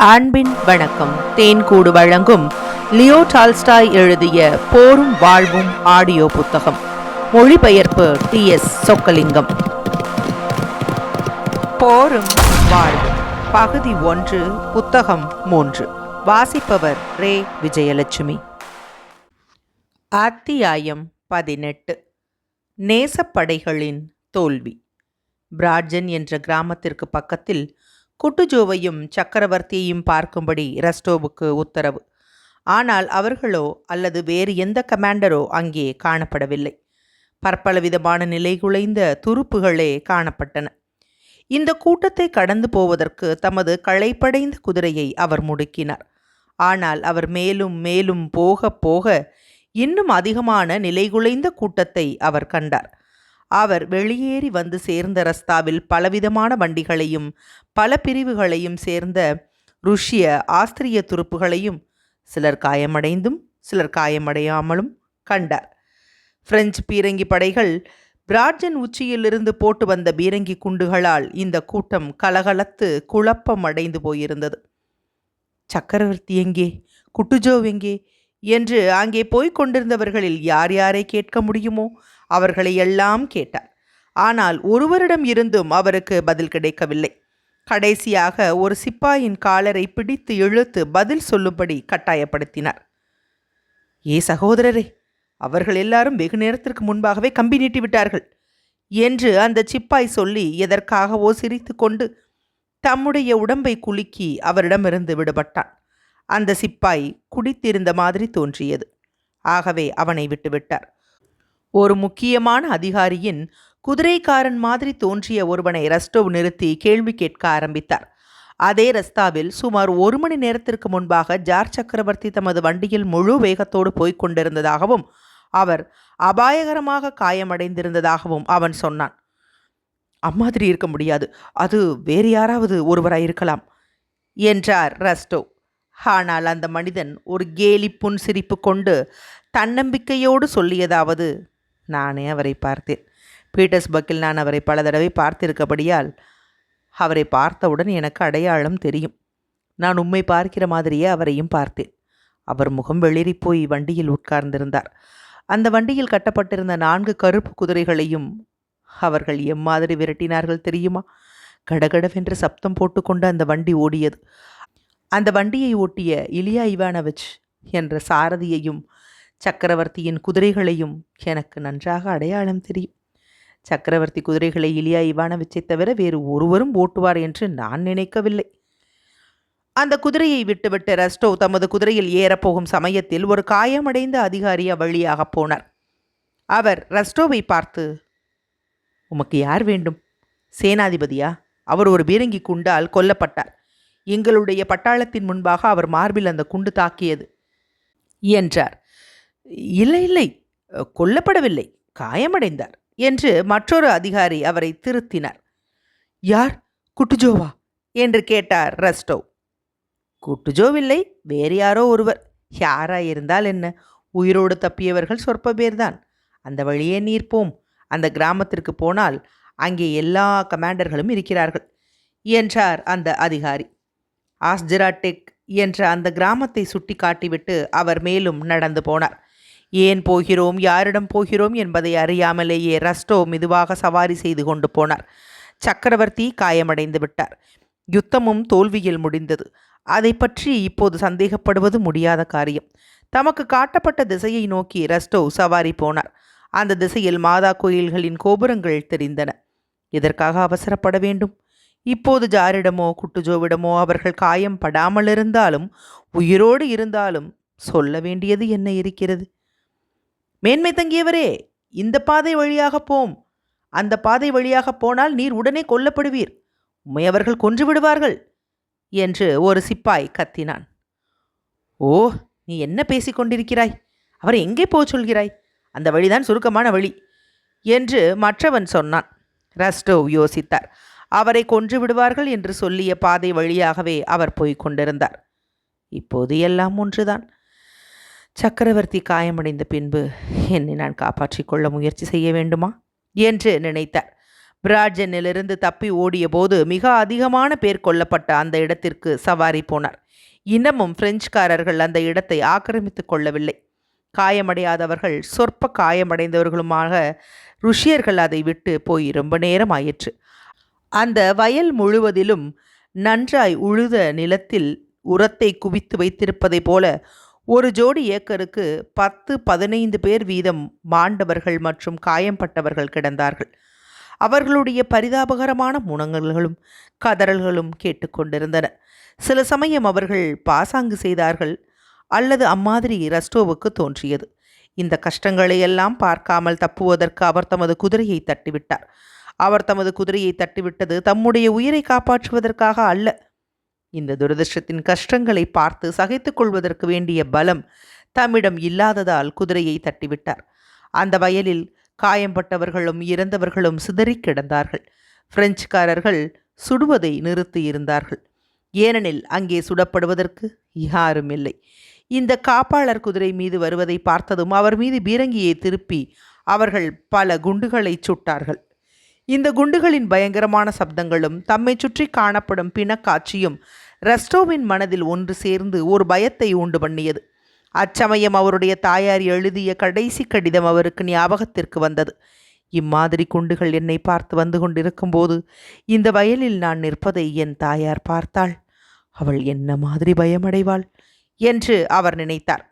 அன்பின் வணக்கம். தேன்கூடு வழங்கும் லியோ டால்ஸ்டாய் எழுதிய போரும் வாழ்வும் ஆடியோ புத்தகம். மொழிபெயர்ப்பு TS சொக்கலிங்கம். போரும் வாழ்வும் பகுதி 1, புத்தகம் 3. வாசிப்பவர் ரே விஜயலட்சுமி. அத்தியாயம் 18. நேசப்படைகளின் தோல்வி. பிராட்ஜன் என்ற கிராமத்திற்கு பக்கத்தில் குட்டுஜோவையும் சக்கரவர்த்தியையும் பார்க்கும்படி ரஸ்டோவுக்கு உத்தரவு. ஆனால் அவர்களோ அல்லது வேறு எந்த கமாண்டரோ அங்கே காணப்படவில்லை. பற்பல விதமான நிலைகுலைந்த துருப்புகளே காணப்பட்டன. இந்த கூட்டத்தை கடந்து போவதற்கு தமது களைப்படைந்த குதிரையை அவர் முடுக்கினார். ஆனால் அவர் மேலும் மேலும் போக போக இன்னும் அதிகமான நிலைகுலைந்த கூட்டத்தை அவர் கண்டார். அவர் வெளியேறி வந்து சேர்ந்த ரஸ்தாவில் பலவிதமான வண்டிகளையும் பல பிரிவுகளையும் சேர்ந்த ருஷ்ய ஆஸ்திரிய துருப்புகளையும் சிலர் காயமடைந்தும் சிலர் காயமடையாமலும் கண்டார். பிரெஞ்சு பீரங்கி படைகள் பிராட்ஜன் உச்சியிலிருந்து போட்டு வந்த பீரங்கி குண்டுகளால் இந்த கூட்டம் கலகலத்து குழப்பம் அடைந்து போயிருந்தது. சக்கரவர்த்தி எங்கே, குட்டுஜோவ் எங்கே என்று அங்கே போய்க் கொண்டிருந்தவர்களில் யார் யாரை கேட்க முடியுமோ அவர்களை எல்லாம் கேட்டார். ஆனால் ஒருவரிடம் இருந்தும் அவருக்கு பதில் கிடைக்கவில்லை. கடைசியாக ஒரு சிப்பாயின் காலரை பிடித்து இழுத்து பதில் சொல்லும்படி கட்டாயப்படுத்தினார். ஏ சகோதரரே, அவர்கள் எல்லாரும் வெகு நேரத்திற்கு முன்பாகவே கம்பி நீட்டி விட்டார்கள் என்று அந்த சிப்பாய் சொல்லி எதற்காகவோ சிரித்து கொண்டு தம்முடைய உடம்பை குலுக்கி அவரிடமிருந்து விடுபட்டான். அந்த சிப்பாய் குடித்திருந்த மாதிரி தோன்றியது. ஆகவே அவனை விட்டுவிட்டார். ஒரு முக்கியமான அதிகாரியின் குதிரைக்காரன் மாதிரி தோன்றிய ஒருவனை ரஸ்டோவ் நிறுத்தி கேள்வி கேட்க ஆரம்பித்தார். அதே ரஸ்தாவில் சுமார் 1 மணி நேரத்திற்கு முன்பாக ஜார் சக்கரவர்த்தி தமது வண்டியில் முழு வேகத்தோடு போய்க் கொண்டிருந்ததாகவும் அவர் அபாயகரமாக காயமடைந்திருந்ததாகவும் அவன் சொன்னான். அம்மாதிரி இருக்க முடியாது, அது வேறு யாராவது ஒருவராயிருக்கலாம் என்றார் ரஸ்டோவ். ஆனால் அந்த மனிதன் ஒரு கேலி புன்சிரிப்பு கொண்டு தன்னம்பிக்கையோடு சொல்லியதாவது, நானே அவரை பார்த்தேன். பீட்டர்ஸ்பர்க்கில் நான் அவரை பல தடவை பார்த்திருக்கபடியால் அவரை பார்த்தவுடன் எனக்கு அடையாளம் தெரியும். நான் உம்மை பார்க்கிற மாதிரியே அவரையும் பார்த்தேன். அவர் முகம் வெளிரி போய் வண்டியில் உட்கார்ந்திருந்தார். அந்த வண்டியில் கட்டப்பட்டிருந்த 4 கருப்பு குதிரைகளையும் அவர்கள் எம்மாதிரி விரட்டினார்கள் தெரியுமா? கடகடவென்று சப்தம் போட்டுக்கொண்டு அந்த வண்டி ஓடியது. அந்த வண்டியை ஓட்டிய இலியா இவானோவிச் என்ற சாரதியையும் சக்கரவர்த்தியின் குதிரைகளையும் எனக்கு நன்றாக அடையாளம் தெரியும். சக்கரவர்த்தி குதிரைகளை இலியா இவானோவிச்சை தவிர வேறு ஒருவரும் ஓட்டுவார் என்று நான் நினைக்கவில்லை. அந்த குதிரையை விட்டுவிட்டு ரஸ்டோவ் தமது குதிரையில் ஏறப்போகும் சமயத்தில் ஒரு காயமடைந்த அதிகாரி அவ்வழியாக போனார். அவர் ரஸ்டோவை பார்த்து, உமக்கு யார் வேண்டும்? சேனாதிபதியா? அவர் ஒரு பீரங்கி குண்டால் கொல்லப்பட்டார். எங்களுடைய பட்டாளத்தின் முன்பாக அவர் மார்பில் அந்த குண்டு தாக்கியது என்றார். இல்லை இல்லை, கொல்லப்படவில்லை, காயமடைந்தார் என்று மற்றொரு அதிகாரி அவரை திருத்தினார். யார், குட்டுஜோவா என்று கேட்டார் ரஸ்டோவ். குட்டுஜோவில்லை, வேறு யாரோ ஒருவர். யாராயிருந்தால் என்ன, உயிரோடு தப்பியவர்கள் சொற்ப பேர்தான். அந்த வழியே நீர் போம். அந்த கிராமத்திற்கு போனால் அங்கே எல்லா கமாண்டர்களும் இருக்கிறார்கள் என்றார் அந்த அதிகாரி. ஆஸ்ஜராடெக் என்ற அந்த கிராமத்தை சுட்டி காட்டிவிட்டு அவர் மேலும் நடந்து போனார். ஏன் போகிறோம், யாரிடம் போகிறோம் என்பதை அறியாமலேயே ரஸ்டோவ் மெதுவாக சவாரி செய்து கொண்டு போனார். சக்கரவர்த்தி காயமடைந்து விட்டார். யுத்தமும் தோல்வியில் முடிந்தது. அதை பற்றி இப்போது சந்தேகப்படுவது முடியாத காரியம். தமக்கு காட்டப்பட்ட திசையை நோக்கி ரஸ்டோவ் சவாரி போனார். அந்த திசையில் மாதா கோயில்களின் கோபுரங்கள் தெரிந்தன. எதற்காக அவசரப்பட வேண்டும்? இப்போது ஜாரிடமோ குட்டுஜோவிடமோ அவர்கள் காயம் படாமலிருந்தாலும் உயிரோடு இருந்தாலும் சொல்ல வேண்டியது என்ன இருக்கிறது? மேன்மை தங்கியவரே, இந்த பாதை வழியாக போம். அந்த பாதை வழியாக போனால் நீர் உடனே கொல்லப்படுவீர். உம்மை அவர்கள் கொன்று விடுவார்கள் என்று ஒரு சிப்பாய் கத்தினான். ஓ, நீ என்ன பேசிக் கொண்டிருக்கிறாய்? அவரை எங்கே போச் சொல்கிறாய்? அந்த வழிதான் சுருக்கமான வழி என்று மற்றவன் சொன்னான். ரஸ்டோவ் யோசித்தார். அவரை கொன்று விடுவார்கள் என்று சொல்லிய பாதை வழியாகவே அவர் போய்க் கொண்டிருந்தார். இப்போது எல்லாம் ஒன்றுதான். சக்கரவர்த்தி காயமடைந்த பின்பு என்னை நான் காப்பாற்றிக் கொள்ள முயற்சி செய்ய வேண்டுமா என்று நினைத்தார். பிராட்ஜனிலிருந்து தப்பி ஓடிய போது மிக அதிகமான பேர் கொல்லப்பட்ட அந்த இடத்திற்கு சவாரி போனார். இன்னமும் பிரெஞ்சுக்காரர்கள் அந்த இடத்தை ஆக்கிரமித்துக் கொள்ளவில்லை. காயமடையாதவர்கள் சொற்ப காயமடைந்தவர்களுமாக ருஷ்யர்கள் அதை விட்டு போய் ரொம்ப நேரம் ஆயிற்று. அந்த வயல் முழுவதிலும் நன்றாய் உழுத நிலத்தில் உரத்தை குவித்து வைத்திருப்பதை போல ஒரு ஜோடி ஏக்கருக்கு 10-15 பேர் வீதம் மாண்டவர்கள் மற்றும் காயம்பட்டவர்கள் கிடந்தார்கள். அவர்களுடைய பரிதாபகரமான முனங்கல்களும் கதறல்களும் கேட்டுக்கொண்டிருந்தன. சில சமயம் அவர்கள் பாசாங்கு செய்தார்கள் அல்லது அம்மாதிரி ரஸ்டோவுக்கு தோன்றியது. இந்த கஷ்டங்களை எல்லாம் பார்க்காமல் தப்புவதற்கு அவர் தமது குதிரையை தட்டிவிட்டார். அவர் தமது குதிரையை தட்டிவிட்டது தம்முடைய உயிரை காப்பாற்றுவதற்காக அல்ல. இந்த துரதிர்ஷ்டத்தின் கஷ்டங்களை பார்த்து சகித்து கொள்வதற்கு வேண்டிய பலம் தம்மிடம் இல்லாததால் குதிரையை தட்டிவிட்டார். அந்த வயலில் காயம்பட்டவர்களும் இறந்தவர்களும் சிதறி கிடந்தார்கள். பிரெஞ்சுக்காரர்கள் சுடுவதை நிறுத்தியிருந்தார்கள். ஏனெனில் அங்கே சுடப்படுவதற்கு யாரும் இல்லை. இந்த காப்பாளர் குதிரை மீது வருவதை பார்த்ததும் அவர் மீது பீரங்கியை திருப்பி அவர்கள் பல குண்டுகளை சுட்டார்கள். இந்த குண்டுகளின் பயங்கரமான சப்தங்களும் தம்மை சுற்றி காணப்படும் பிணக்காட்சியும் ரஸ்டோவின் மனதில் ஒன்று சேர்ந்து ஒரு பயத்தை உண்டு பண்ணியது. அச்சமயம் அவருடைய தாயார் எழுதிய கடைசி கடிதம் அவருக்கு ஞாபகத்திற்கு வந்தது. இம்மாதிரி குண்டுகள் என்னை பார்த்து வந்து கொண்டிருக்கும் போது இந்த வயலில் நான் நிற்பதை என் தாயார் பார்த்தாள். அவள் என்ன மாதிரி பயமடைவாள் என்று அவர் நினைத்தார்.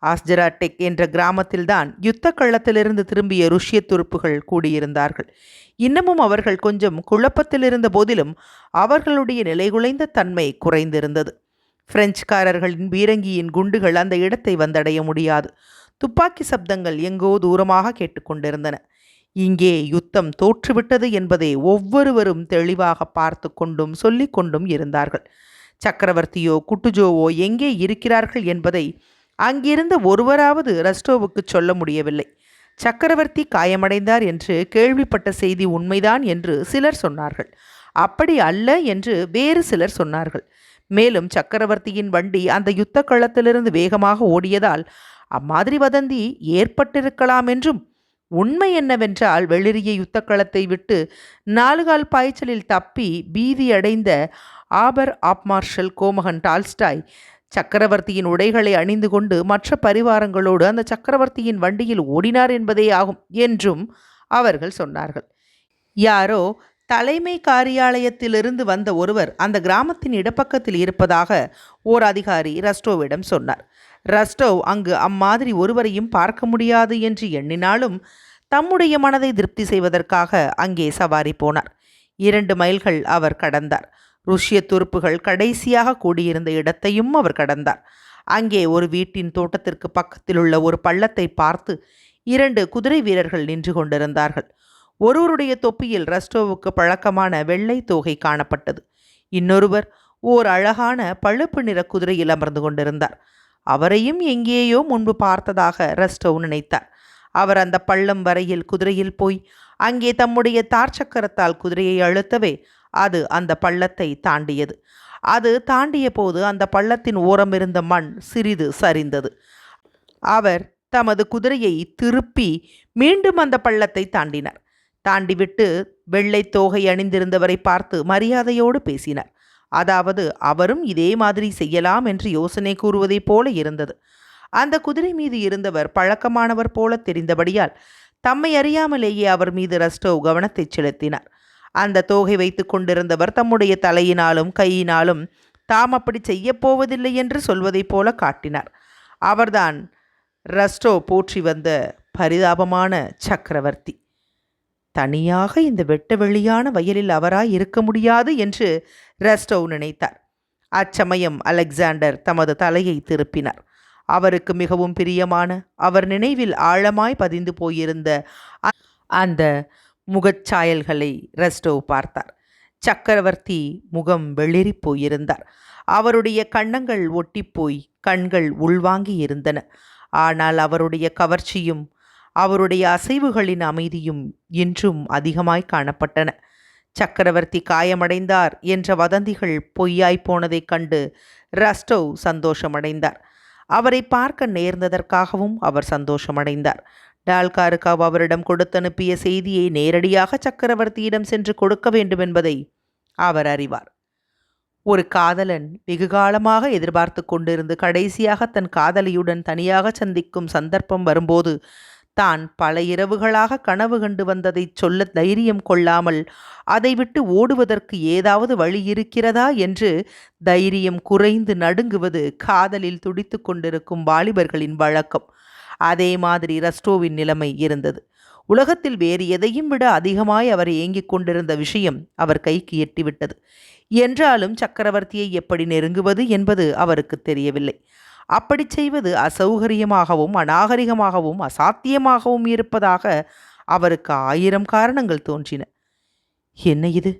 ஆஸ்ஜராடெக் என்ற கிராமத்தில்தான் யுத்த களத்திலிருந்து திரும்பிய ருஷ்ய துருப்புகள் கூடியிருந்தார்கள். இன்னமும் அவர்கள் கொஞ்சம் குழப்பத்தில் இருந்த போதிலும் அவர்களுடைய நிலைகுலைந்த தன்மை குறைந்திருந்தது. பிரெஞ்சுக்காரர்களின் பீரங்கியின் குண்டுகள் அந்த இடத்தை வந்தடைய முடியாது. துப்பாக்கி சப்தங்கள் எங்கோ தூரமாக கேட்டுக்கொண்டிருந்தன. இங்கே யுத்தம் தோற்றுவிட்டது என்பதை ஒவ்வொருவரும் தெளிவாக பார்த்து கொண்டும் சொல்லிக் கொண்டும் இருந்தார்கள். சக்கரவர்த்தியோ குட்டுஜோவோ எங்கே இருக்கிறார்கள் என்பதை அங்கிருந்த ஒருவராவது ரஸ்டோவுக்கு சொல்ல முடியவில்லை. சக்கரவர்த்தி காயமடைந்தார் என்று கேள்விப்பட்ட செய்தி உண்மைதான் என்று சிலர் சொன்னார்கள். அப்படி அல்ல என்று வேறு சிலர் சொன்னார்கள். மேலும் சக்கரவர்த்தியின் வண்டி அந்த யுத்த களத்திலிருந்து வேகமாக ஓடியதால் அம்மாதிரி வதந்தி ஏற்பட்டிருக்கலாம் என்றும், உண்மை என்னவென்றால் வெளிரிய யுத்த களத்தை விட்டு 4 கால் பாய்ச்சலில் தப்பி பீதியடைந்த ஆபர் ஆப் மார்ஷல் கோமகன் டால்ஸ்டாய் சக்கரவர்த்தியின் உடைகளை அணிந்து கொண்டு மற்ற பரிவாரங்களோடு அந்த சக்கரவர்த்தியின் வண்டியில் ஓடினார் என்பதே ஆகும் என்றும் அவர்கள் சொன்னார்கள். யாரோ தலைமை காரியாலயத்திலிருந்து வந்த ஒருவர் அந்த கிராமத்தின் இடப்பக்கத்தில் இருப்பதாக ஓர் அதிகாரி ரஸ்டோவிடம் சொன்னார். ரஸ்டோவ் அங்கு அம்மாதிரி ஒருவரையும் பார்க்க முடியாது என்று எண்ணினாலும் தம்முடைய மனதை திருப்தி செய்வதற்காக அங்கே சவாரி போனார். 2 மைல்கள் அவர் கடந்தார். ருஷ்ய துருப்புகள் கடைசியாக கூடியிருந்த இடத்தையும் அவர் கடந்தார். அங்கே ஒரு வீட்டின் தோட்டத்திற்கு பக்கத்தில் உள்ள ஒரு பள்ளத்தை பார்த்து 2 குதிரை வீரர்கள் நின்று கொண்டிருந்தார்கள். ஒருவருடைய தொப்பியில் ரஸ்டோவுக்கு பழக்கமான வெள்ளை தோகை காணப்பட்டது. இன்னொருவர் ஓர் அழகான பழுப்பு நிற குதிரையில் அமர்ந்து கொண்டிருந்தார். அவரையும் எங்கேயோ முன்பு பார்த்ததாக ரஸ்டோவ் நினைத்தார். அவர் அந்த பள்ளம் வரையில் குதிரையில் போய் அங்கே தம்முடைய தார்ச்சக்கரத்தால் குதிரையை அழுத்தவே அது அந்த பள்ளத்தை தாண்டியது. அது தாண்டிய போது அந்த பள்ளத்தின் ஓரம் இருந்த மண் சிறிது சரிந்தது. அவர் தமது குதிரையை திருப்பி மீண்டும் அந்த பள்ளத்தை தாண்டினார். தாண்டிவிட்டு வெள்ளை தோகை அணிந்திருந்தவரை பார்த்து மரியாதையோடு பேசினார். அதாவது அவரும் இதே மாதிரி செய்யலாம் என்று யோசனை கூறுவதைப் போல இருந்தது. அந்த குதிரை மீது இருந்தவர் பழக்கமானவர் போல தெரிந்தபடியால் தம்மை அறியாமலேயே அவர் மீது ரஸ்டோவ் கவனத்தை செலுத்தினார். அந்த தோகை வைத்து கொண்டிருந்தவர் தம்முடைய தலையினாலும் கையினாலும் தாம் அப்படி செய்யப்போவதில்லை என்று சொல்வதைப் போல காட்டினார். அவர்தான் ரஸ்டோவ் போற்றி வந்த பரிதாபமான சக்கரவர்த்தி. தனியாக இந்த வெட்ட வெளியான வயலில் அவராய் இருக்க முடியாது என்று ரஸ்டோவ் நினைத்தார். அச்சமயம் அலெக்சாண்டர் தமது தலையை திருப்பினார். அவருக்கு மிகவும் பிரியமான, அவர் நினைவில் ஆழமாய் பதிந்து போயிருந்த அந்த முகச்சாயல்களை ரஸ்டோவ் பார்த்தார். சக்கரவர்த்தி முகம் வெளிரி போயிருந்தார். அவருடைய கன்னங்கள் ஒட்டிப்போய் கண்கள் உள்வாங்கி இருந்தன. ஆனால் அவருடைய கவர்ச்சியும் அவருடைய அசைவுகளின் அமைதியும் இன்றும் அதிகமாய் காணப்பட்டன. சக்கரவர்த்தி காயமடைந்தார் என்ற வதந்திகள் பொய்யாய் போனதைக் கண்டு ரஸ்டோவ் சந்தோஷமடைந்தார். அவரை பார்க்க நேர்ந்ததற்காகவும் அவர் சந்தோஷமடைந்தார். டால்காருக்காவ் அவரிடம் கொடுத்தனுப்பிய செய்தியை நேரடியாக சக்கரவர்த்தியிடம் சென்று கொடுக்க வேண்டும் என்பதை அவர் அறிவார். ஒரு காதலன் வெகுகாலமாக எதிர்பார்த்து கொண்டிருந்து கடைசியாக தன் காதலியுடன் தனியாக சந்திக்கும் சந்தர்ப்பம் வரும்போது தான் பல இரவுகளாக கனவு கண்டு வந்ததை சொல்ல தைரியம் கொள்ளாமல் அதை விட்டு ஓடுவதற்கு ஏதாவது வழி இருக்கிறதா என்று தைரியம் குறைந்து நடுங்குவது காதலில் துடித்து கொண்டிருக்கும் வாலிபர்களின் வழக்கம். அதே மாதிரி ரஸ்டோவின் நிலைமை இருந்தது. உலகத்தில் வேறு எதையும் விட அதிகமாய் அவர் ஏங்கிக் கொண்டிருந்த விஷயம் அவர் கைக்கு எட்டிவிட்டது. என்றாலும் சக்கரவர்த்தியை எப்படி நெருங்குவது என்பது அவருக்கு தெரியவில்லை. அப்படி செய்வது அசௌகரியமாகவும் அநாகரிகமாகவும் அசாத்தியமாகவும் இருப்பதாக அவருக்கு 1000 காரணங்கள் தோன்றின. என்ன இது?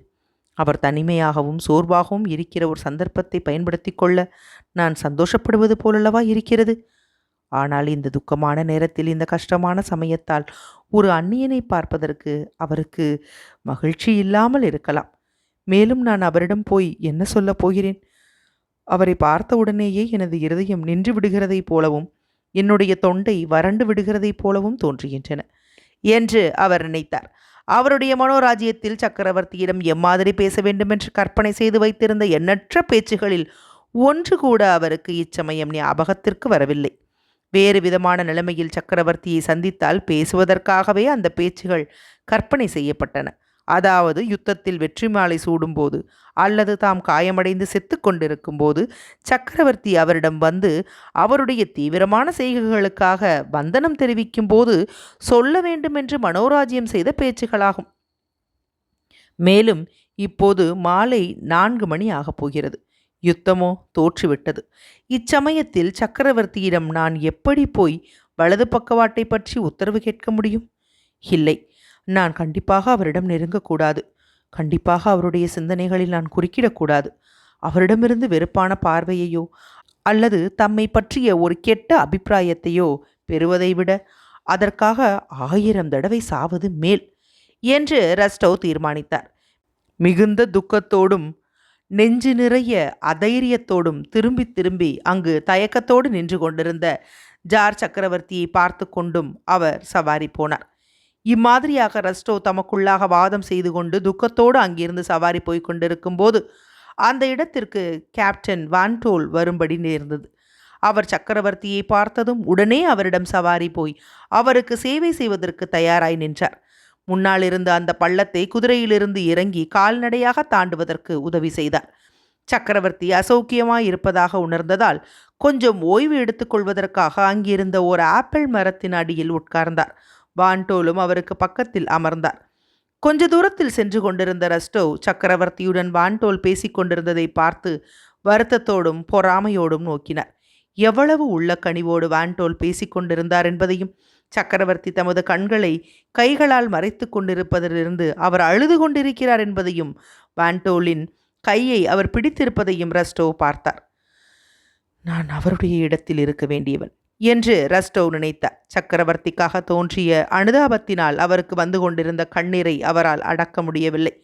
அவர் தனிமையாகவும் சோர்வாகவும் இருக்கிற ஒரு சந்தர்ப்பத்தை பயன்படுத்தி கொள்ள நான் சந்தோஷப்படுவது போலல்லவா இருக்கிறது. ஆனால் இந்த துக்கமான நேரத்தில், இந்த கஷ்டமான சமயத்தால் ஒரு அந்நியனை பார்ப்பதற்கு அவருக்கு மகிழ்ச்சி இல்லாமல் இருக்கலாம். மேலும் நான் அவரிடம் போய் என்ன சொல்லப் போகிறேன்? அவரை பார்த்தவுடனேயே எனது இருதயம் நின்று விடுகிறதைப் போலவும் என்னுடைய தொண்டை வறண்டு விடுகிறதைப் போலவும் தோன்றுகின்றன என்று அவர் நினைத்தார். அவருடைய மனோராஜ்யத்தில் சக்கரவர்த்தியிடம் எம்மாதிரி பேச வேண்டுமென்று கற்பனை செய்து வைத்திருந்த எண்ணற்ற பேச்சுகளில் ஒன்று கூட அவருக்கு இச்சமயம் ஞாபகத்திற்கு வரவில்லை. வேறு விதமான நிலைமையில் சக்கரவர்த்தியை சந்தித்தால் பேசுவதற்காகவே அந்த பேச்சுகள் கற்பனை செய்யப்பட்டன. அதாவது யுத்தத்தில் வெற்றி மாலை சூடும்போது அல்லது தாம் காயமடைந்து செத்து கொண்டிருக்கும் போது சக்கரவர்த்தி அவரிடம் வந்து அவருடைய தீவிரமான செய்கைகளுக்காக வந்தனம் தெரிவிக்கும் போது சொல்ல வேண்டுமென்று மனோராஜ்யம் செய்த பேச்சுகளாகும். மேலும் இப்போது மாலை 4 மணி ஆகப் போகிறது. யுத்தமோ தோற்றுவிட்டது. இச்சமயத்தில் சக்கரவர்த்தியிடம் நான் எப்படி போய் வலது பக்கவாட்டை பற்றி உத்தரவு கேட்க முடியும்? இல்லை, நான் கண்டிப்பாக அவரிடம் நெருங்கக்கூடாது. கண்டிப்பாக அவருடைய சிந்தனைகளில் நான் குறுக்கிடக்கூடாது. அவரிடமிருந்து வெறுப்பான பார்வையையோ அல்லது தம்மை பற்றிய ஒரு கெட்ட அபிப்பிராயத்தையோ பெறுவதை விட அதற்காக 1000 தடவை சாவது மேல் என்று ரஸ்டோ தீர்மானித்தார். மிகுந்த துக்கத்தோடும் நெஞ்சு நிறைய அதைரியத்தோடும் திரும்பி திரும்பி அங்கு தயக்கத்தோடு நின்று கொண்டிருந்த ஜார் சக்கரவர்த்தியை பார்த்து கொண்டும் அவர் சவாரி போனார். இம்மாதிரியாக ரஸ்டோ தமக்குள்ளாக வாதம் செய்து கொண்டு துக்கத்தோடு அங்கிருந்து சவாரி போய் கொண்டிருக்கும் போது அந்த இடத்திற்கு கேப்டன் வான்டோல் வரும்படி நேர்ந்தது. அவர் சக்கரவர்த்தியை பார்த்ததும் உடனே அவரிடம் சவாரி போய் அவருக்கு சேவை செய்வதற்கு தயாராய் நின்றார். முன்னால் இருந்த அந்த பள்ளத்தை குதிரையிலிருந்து இறங்கி கால்நடையாக தாண்டுவதற்கு உதவி செய்தார். சக்கரவர்த்தி அசௌக்கியமாய் இருப்பதாக உணர்ந்ததால் கொஞ்சம் ஓய்வு எடுத்துக்கொள்வதற்காக அங்கிருந்த ஒரு ஆப்பிள் மரத்தின் அடியில் உட்கார்ந்தார். வான்டோலும் அவருக்கு பக்கத்தில் அமர்ந்தார். கொஞ்ச தூரத்தில் சென்று கொண்டிருந்த ரஸ்டோ சக்கரவர்த்தியுடன் வான்டோல் பேசிக் கொண்டிருந்ததை பார்த்து வருத்தத்தோடும் பொறாமையோடும் நோக்கினார். எவ்வளவு உள்ள கனிவோடு வான்டோல் பேசிக் கொண்டிருந்தார் என்பதையும் சக்கரவர்த்தி தமது கண்களை கைகளால் மறைத்து கொண்டிருப்பதிலிருந்து அவர் அழுது கொண்டிருக்கிறார் என்பதையும் வான்டோலின் கையை அவர் பிடித்திருப்பதையும் ரஸ்டோ பார்த்தார். நான் அவருடைய இடத்தில் இருக்க வேண்டியவன் என்று ரஸ்டோ நினைத்தார். சக்கரவர்த்திக்காக தோன்றிய அனுதாபத்தினால் அவருக்கு வந்து கொண்டிருந்த கண்ணீரை அவரால் அடக்க முடியவில்லை.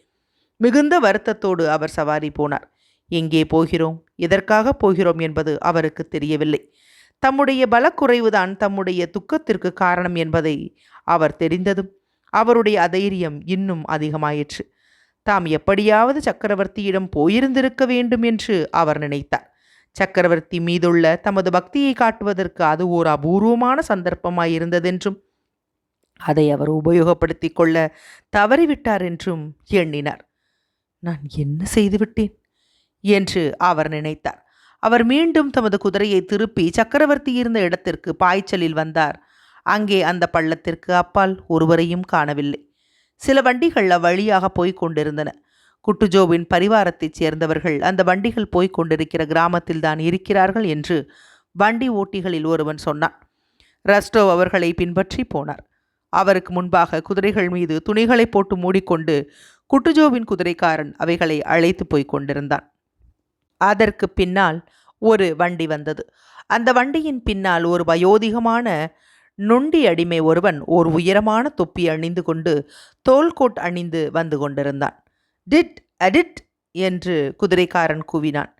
மிகுந்த வருத்தத்தோடு அவர் சவாரி போனார். எங்கே போகிறோம், எதற்காக போகிறோம் என்பது அவருக்கு தெரியவில்லை. தம்முடைய பலக்குறைவுதான் தம்முடைய துக்கத்திற்கு காரணம் என்பதை அவர் தெரிந்ததும் அவருடைய அதைரியம் இன்னும் அதிகமாயிற்று. தாம் எப்படியாவது சக்கரவர்த்தியிடம் போயிருந்திருக்க வேண்டும் என்று அவர் நினைத்தார். சக்கரவர்த்தி மீதுள்ள தமது பக்தியை காட்டுவதற்கு அது ஓர் அபூர்வமான சந்தர்ப்பமாயிருந்ததென்றும் அதை அவர் உபயோகப்படுத்தி கொள்ள தவறிவிட்டார் என்றும் எண்ணினார். நான் என்ன செய்துவிட்டேன் என்று அவர் நினைத்தார். அவர் மீண்டும் தமது குதிரையை திருப்பி சக்கரவர்த்தி இருந்த இடத்திற்கு பாய்ச்சலில் வந்தார். அங்கே அந்த பள்ளத்திற்கு அப்பால் ஒருவரையும் காணவில்லை. சில வண்டிகள் அவ்வழியாக போய்க் கொண்டிருந்தன. குட்டுஜோவின் பரிவாரத்தைச் சேர்ந்தவர்கள் அந்த வண்டிகள் போய்க் கொண்டிருக்கிற கிராமத்தில் தான் இருக்கிறார்கள் என்று வண்டி ஓட்டிகளில் ஒருவன் சொன்னான். ரஸ்டோ அவர்களை பின்பற்றி போனார். அவருக்கு முன்பாக குதிரைகள் மீது துணிகளை போட்டு மூடிக்கொண்டு குட்டுஜோவின் குதிரைக்காரன் அவைகளை அழைத்து போய்க் கொண்டிருந்தான். அதற்கு பின்னால் ஒரு வண்டி வந்தது. அந்த வண்டியின் பின்னால் ஒரு வயோதிகமான நொண்டி அடிமை ஒருவன் ஓர் உயரமான தொப்பி அணிந்து கொண்டு தோல்கோட் அணிந்து வந்து கொண்டிருந்தான். டிட் அடிட் என்று குதிரைக்காரன் கூவினான்.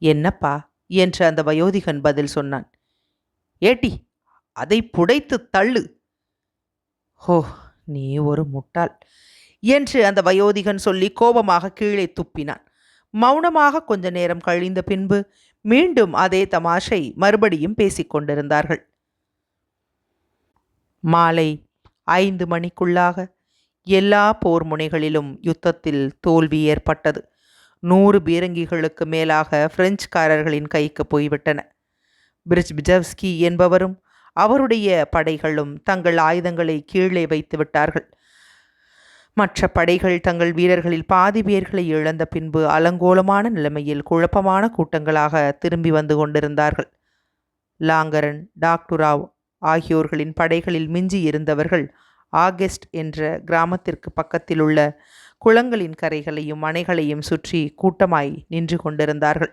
என்னப்பா என்று அந்த வயோதிகன் பதில் சொன்னான். ஏட்டி, அதை புடைத்து தள்ளு. ஹோ, நீ ஒரு முட்டாள் என்று அந்த வயோதிகன் சொல்லி கோபமாக கீழே துப்பினான். மௌனமாக கொஞ்ச நேரம் கழிந்த பின்பு மீண்டும் அதே தமாஷை மறுபடியும் பேசிக் கொண்டிருந்தார்கள். மாலை 5 மணிக்குள்ளாக எல்லா போர் முனைகளிலும் யுத்தத்தில் தோல்வி ஏற்பட்டது. 100 பீரங்கிகளுக்கு மேலாக பிரெஞ்சுக்காரர்களின் கைக்கு போய்விட்டன. பிரிஜ்பிஜவ்ஸ்கி என்பவரும் அவருடைய படைகளும் தங்கள் ஆயுதங்களை கீழே வைத்து விட்டார்கள். மற்ற படைகள் தங்கள் வீரர்களில் பாதி பேர்களை இழந்த பின்பு அலங்கோலமான நிலைமையில் குழப்பமான கூட்டங்களாக திரும்பி வந்து கொண்டிருந்தார்கள். லாங்கரன், டாக்டுராவ் ஆகியோர்களின் படைகளில் மிஞ்சி இருந்தவர்கள் ஆகஸ்ட் என்ற கிராமத்திற்கு பக்கத்தில் உள்ள குளங்களின் கரைகளையும் அணைகளையும் சுற்றி கூட்டமாய் நின்று கொண்டிருந்தார்கள்.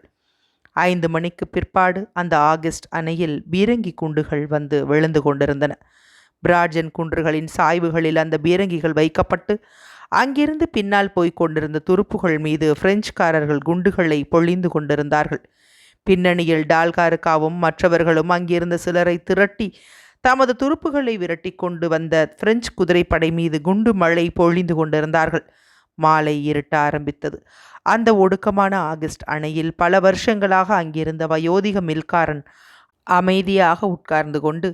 5 மணிக்கு பிற்பாடு அந்த ஆகஸ்ட் அணையில் பீரங்கி குண்டுகள் வந்து விழுந்து கொண்டிருந்தன. பிராட்ஜன் குன்றுகளின் சாய்வுகளில் அந்த பீரங்கிகள் வைக்கப்பட்டு அங்கிருந்து பின்னால் போய்க் கொண்டிருந்த துருப்புகள் மீது பிரெஞ்சுக்காரர்கள் குண்டுகளை பொழிந்து கொண்டிருந்தார்கள். பின்னணியில் டால்காருக்காவும் மற்றவர்களும் அங்கிருந்த சிலரை திரட்டி தமது துருப்புகளை விரட்டி கொண்டு வந்த பிரெஞ்சு குதிரைப்படை மீது குண்டு மழை பொழிந்து கொண்டிருந்தார்கள். மாலை இருட்ட ஆரம்பித்தது. அந்த ஒடுக்கமான ஆகஸ்ட் அணையில் பல வருஷங்களாக அங்கிருந்த வயோதிக மில்காரன் அமைதியாக உட்கார்ந்து கொண்டு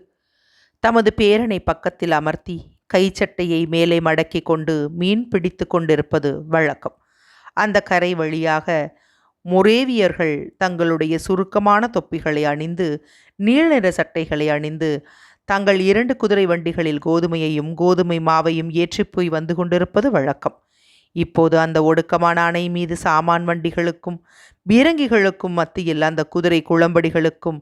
தமது பேரனை பக்கத்தில் அமர்த்தி கைச்சட்டையை மேலே மடக்கி கொண்டு மீன் பிடித்து கொண்டிருப்பது வழக்கம். அந்த கரை வழியாக மொரேவியர்கள் தங்களுடைய சுருக்கமான தொப்பிகளை அணிந்து நீல நிற சட்டைகளை அணிந்து தங்கள் 2 குதிரை வண்டிகளில் கோதுமையையும் கோதுமை மாவையும் ஏற்றிப்போய் வந்து கொண்டிருப்பது வழக்கம். இப்போது அந்த ஒடுக்கமான அணை மீது சாமான் வண்டிகளுக்கும் பீரங்கிகளுக்கும் மத்தியில் அந்த குதிரை குளம்படிகளுக்கும்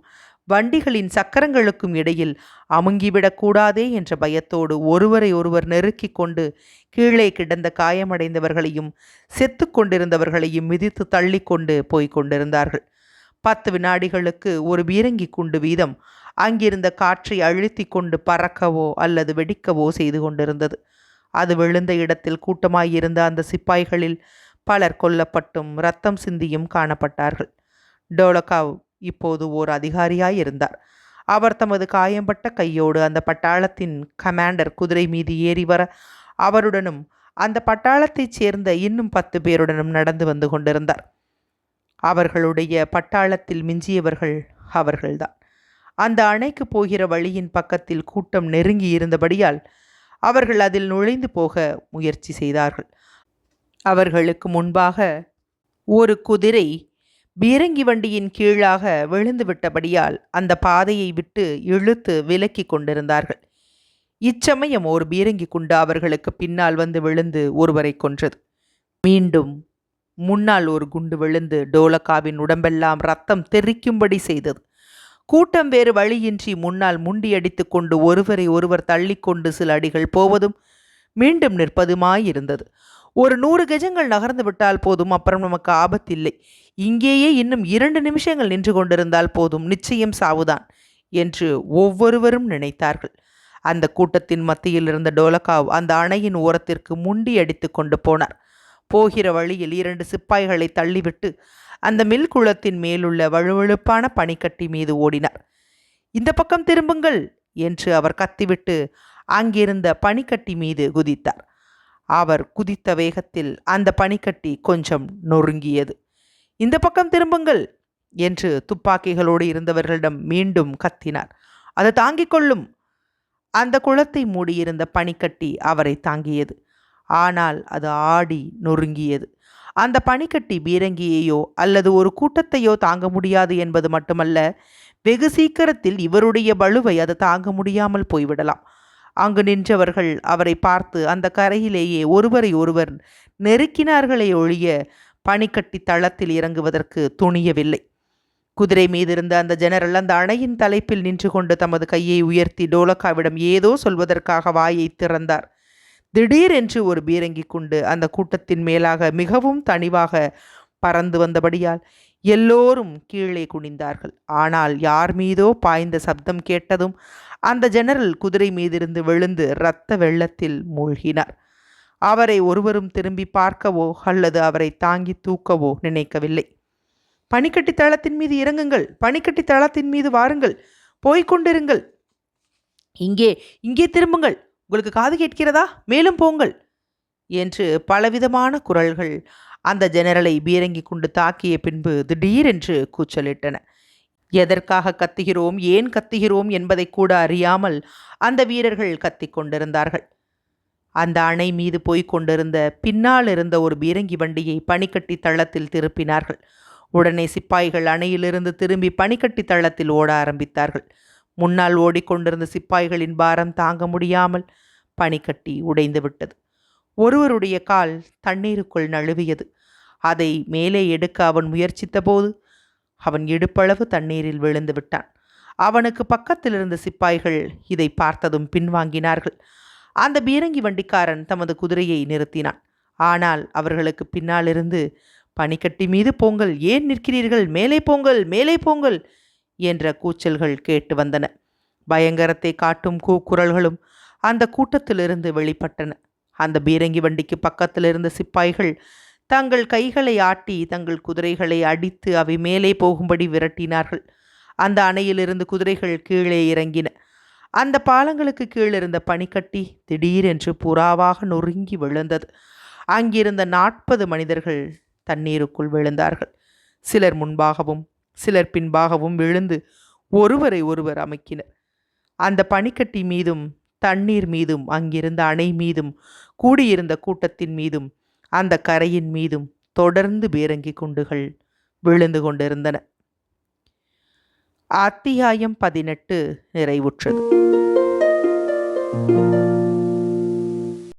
வண்டிகளின் சக்கரங்களுக்கும் இடையில் அமுங்கிவிடக்கூடாதே என்ற பயத்தோடு ஒருவரை ஒருவர் நெருக்கி கொண்டு கீழே கிடந்த காயமடைந்தவர்களையும் செத்து கொண்டிருந்தவர்களையும் மிதித்து தள்ளி கொண்டு போய்க் கொண்டிருந்தார்கள். 10 வினாடிகளுக்கு ஒரு பீரங்கி குண்டு வீதம் அங்கிருந்த காற்றை அழுத்தி கொண்டு பறக்கவோ அல்லது வெடிக்கவோ செய்து கொண்டிருந்தது. அது விழுந்த இடத்தில் கூட்டமாயிருந்த அந்த சிப்பாய்களில் பலர் கொல்லப்பட்டும் இரத்தம் சிந்தியும் காணப்பட்டார்கள். டோலகாவ் இப்போது ஓர் அதிகாரியாயிருந்தார். அவர் தமது காயம்பட்ட கையோடு அந்த பட்டாளத்தின் கமாண்டர் குதிரை மீது ஏறி வர அவருடனும் அந்த பட்டாளத்தைச் சேர்ந்த இன்னும் 10 பேருடனும் நடந்து வந்து கொண்டிருந்தார். அவர்களுடைய பட்டாளத்தில் மிஞ்சியவர்கள் அவர்கள்தான். அந்த அணைக்கு போகிற வழியின் பக்கத்தில் கூட்டம் நெருங்கி இருந்தபடியால் அவர்கள் அதில் நுழைந்து போக முயற்சி செய்தார்கள். அவர்களுக்கு முன்பாக ஒரு குதிரை பீரங்கி வண்டியின் கீழாக விழுந்து விட்டபடியால் அந்த பாதையை விட்டு இழுத்து விலக்கி கொண்டிருந்தார்கள். இச்சமயம் ஒரு பீரங்கி குண்டு அவர்களுக்கு பின்னால் வந்து விழுந்து ஒருவரை கொன்றது. மீண்டும் முன்னால் ஒரு குண்டு விழுந்து டோலகாவின் உடம்பெல்லாம் ரத்தம் தெறிக்கும்படி செய்தது. கூட்டம் வேறு வழியின்றி முன்னால் முண்டியடித்து கொண்டு ஒருவரை ஒருவர் தள்ளிக்கொண்டு சில அடிகள் போவதும் மீண்டும் நிற்பதுமாயிருந்தது. ஒரு 100 கஜங்கள் நகர்ந்து விட்டால் போதும், அப்புறம் நமக்கு ஆபத்தில்லை. இங்கேயே இன்னும் 2 நிமிஷங்கள் நின்று கொண்டிருந்தால் போதும், நிச்சயம் சாவுதான் என்று ஒவ்வொருவரும் நினைத்தார்கள். அந்த கூட்டத்தின் மத்தியில் இருந்த டோலகாவ் அந்த அணையின் ஓரத்திற்கு முண்டி அடித்து கொண்டு போனார். போகிற வழியில் 2 சிப்பாய்களை தள்ளிவிட்டு அந்த மில் குளத்தின் மேலுள்ள வழுவழுப்பான பனிக்கட்டி மீது ஓடினார். இந்த பக்கம் திரும்புங்கள் என்று அவர் கத்திவிட்டு அங்கிருந்த பனிக்கட்டி மீது குதித்தார். அவர் குதித்த வேகத்தில் அந்த பனிக்கட்டி கொஞ்சம் நொறுங்கியது. இந்த பக்கம் திரும்புங்கள் என்று துப்பாக்கிகளோடு இருந்தவர்களிடம் மீண்டும் கத்தினார். அது தாங்கிக் கொள்ளும். அந்த குளத்தை மூடியிருந்த பனிக்கட்டி அவரை தாங்கியது. ஆனால் அது ஆடி நொறுங்கியது. அந்த பனிக்கட்டி பீரங்கியையோ அல்லது ஒரு கூட்டத்தையோ தாங்க முடியாது என்பது மட்டுமல்ல, வெகு சீக்கிரத்தில் இவருடைய பளுவை அது தாங்க முடியாமல் போய்விடலாம். அங்கு நின்றவர்கள் அவரை பார்த்து அந்த கரையிலேயே ஒருவரை ஒருவர் நெருக்கினார்களே ஒழிய பனிக்கட்டி தளத்தில் இறங்குவதற்கு துணியவில்லை. குதிரை மீதிருந்த அந்த ஜெனரல் அந்த அணையின் தலைப்பில் நின்று கொண்டு தமது கையை உயர்த்தி டோலகாவிடம் ஏதோ சொல்வதற்காக வாயை திறந்தார். திடீரென்று ஒரு பீரங்கி குண்டு அந்த கூட்டத்தின் மேலாக மிகவும் தனிவாக பறந்து வந்தபடியால் எல்லோரும் கீழே குனிந்தார்கள். ஆனால் யார் மீதோ பாய்ந்த சப்தம் கேட்டதும் அந்த ஜெனரல் குதிரை மீதிருந்து விழுந்து இரத்த வெள்ளத்தில் மூழ்கினார். அவரை ஒருவரும் திரும்பி பார்க்கவோ அல்லது அவரை தாங்கி தூக்கவோ நினைக்கவில்லை. பனிக்கட்டி தளத்தின் மீது இறங்குங்கள், பனிக்கட்டி தளத்தின் மீது வாருங்கள், போய்கொண்டிருங்கள், இங்கே இங்கே திரும்புங்கள், உங்களுக்கு காது கேட்கிறதா? மேலும் போங்கள் என்று பலவிதமான குரல்கள் அந்த ஜெனரலை பீரங்கி கொண்டு தாக்கிய பின்பு திடீரென்று கூச்சலிட்டன. எதற்காக கத்துகிறோம், ஏன் கத்துகிறோம் என்பதை கூட அறியாமல் அந்த வீரர்கள் கத்திக் கொண்டிருந்தார்கள். அந்த அணை மீது போய்க் கொண்டிருந்த பின்னால் இருந்த ஒரு பீரங்கி வண்டியை பனிக்கட்டி தளத்தில் திருப்பினார்கள். உடனே சிப்பாய்கள் அணையிலிருந்து திரும்பி பனிக்கட்டி தளத்தில் ஓட ஆரம்பித்தார்கள். முன்னால் ஓடிக்கொண்டிருந்த சிப்பாய்களின் பாரம் தாங்க முடியாமல் பனிக்கட்டி உடைந்து விட்டது. ஒருவருடைய கால் தண்ணீருக்குள் நழுவியது. அதை மேலே எடுக்க அவன் முயற்சித்தபோது அவன் இடுப்பளவு தண்ணீரில் விழுந்து விட்டான். அவனுக்கு பக்கத்தில் இருந்த சிப்பாய்கள் இதை பார்த்ததும் பின்வாங்கினார்கள். அந்த பீரங்கி வண்டிக்காரன் தமது குதிரையை நிறுத்தினான். ஆனால் அவர்களுக்கு பின்னாலிருந்து, பனிக்கட்டி மீது போங்கள், ஏன் நிற்கிறீர்கள், மேலே போங்கள், மேலே போங்கள் என்ற கூச்சல்கள் கேட்டு வந்தன. பயங்கரத்தை காட்டும் கூக்குரல்களும் அந்த கூட்டத்திலிருந்து வெளிப்பட்டன. அந்த பீரங்கி வண்டிக்கு பக்கத்தில் இருந்த சிப்பாய்கள் தங்கள் கைகளை ஆட்டி தங்கள் குதிரைகளை அடித்து அவை மேலே போகும்படி விரட்டினார்கள். அந்த அணையிலிருந்து குதிரைகள் கீழே இறங்கின. அந்த பாலங்களுக்கு கீழிருந்த பனிக்கட்டி திடீரென்று புறாவாக நொறுங்கி விழுந்தது. அங்கிருந்த 40 மனிதர்கள் தண்ணீருக்குள் விழுந்தார்கள். சிலர் முன்பாகவும் சிலர் பின்பாகவும் விழுந்து ஒருவரை ஒருவர் அமுக்கினர். அந்த பனிக்கட்டி மீதும் தண்ணீர் மீதும் அங்கிருந்த அணை மீதும் கூடியிருந்த கூட்டத்தின் மீதும் அந்த கரையின் மீதும் தொடர்ந்து பீரங்கி குண்டுகள் விழுந்து கொண்டிருந்தன. அத்தியாயம் 18 நிறைவுற்றது.